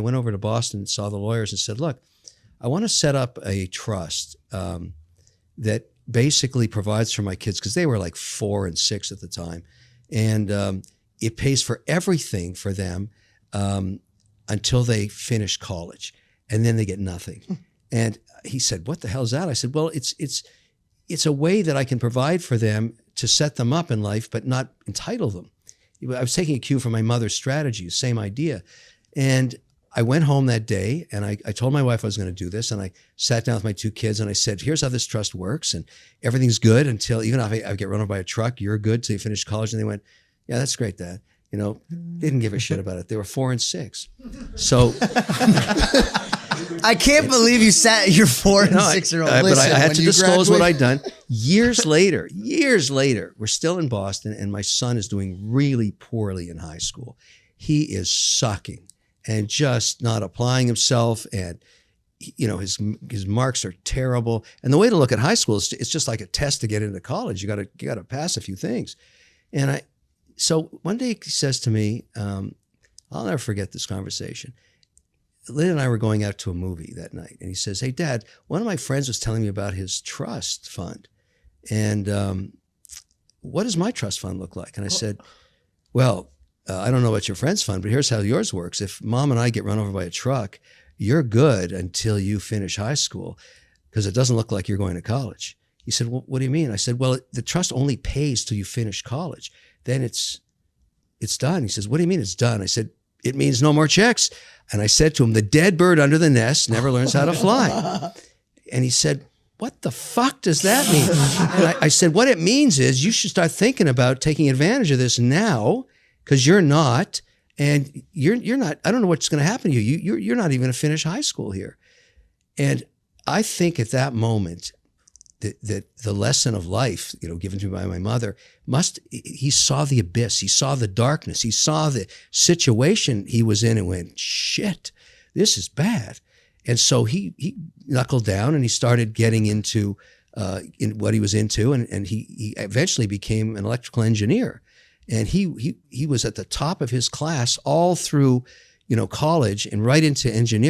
I went over to Boston and saw the lawyers and said, look, I want to set up a trust that basically provides for my kids, because they were like 4 and 6 at the time. And it pays for everything for them until they finish college. And then they get nothing. And he said, what the hell is that? I said, well, it's a way that I can provide for them to set them up in life, but not entitle them. I was taking a cue from my mother's strategy, same idea. And I went home that day and I told my wife I was going to do this. And I sat down with my 2 kids and I said, here's how this trust works. And everything's good until, even if I get run over by a truck, you're good till you finish college. And they went, yeah, that's great, Dad. You know, didn't give a shit about it. They were 4 and 6. So I can't believe you sat your 4 and 6-year-old. But I had to disclose what I'd done. Years later, we're still in Boston and my son is doing really poorly in high school. He is sucking and just not applying himself, and you know, his marks are terrible. And the way to look at high school is it's just like a test to get into college. You got to pass a few things. And so one day he says to me, I'll never forget this conversation. Lynn and I were going out to a movie that night, and he says, hey, Dad, one of my friends was telling me about his trust fund. And what does my trust fund look like? And I said, well, I don't know about your friend's fund, but here's how yours works. If Mom and I get run over by a truck, you're good until you finish high school, because it doesn't look like you're going to college. He said, well, what do you mean? I said, well, the trust only pays till you finish college. Then it's done. He says, what do you mean it's done? I said, it means no more checks. And I said to him, the dead bird under the nest never learns how to fly. And he said, what the fuck does that mean? And I said, what it means is you should start thinking about taking advantage of this now, because you're not, and you're not, I don't know what's going to happen to you. You're not even going to finish high school here. And I think at that moment, that the lesson of life, you know, given to me by my mother, he saw the abyss, he saw the darkness, he saw the situation he was in and went, shit, this is bad. And so he knuckled down and he started getting into in what he was into, and he eventually became an electrical engineer. And he was at the top of his class all through, you know, college and right into engineering.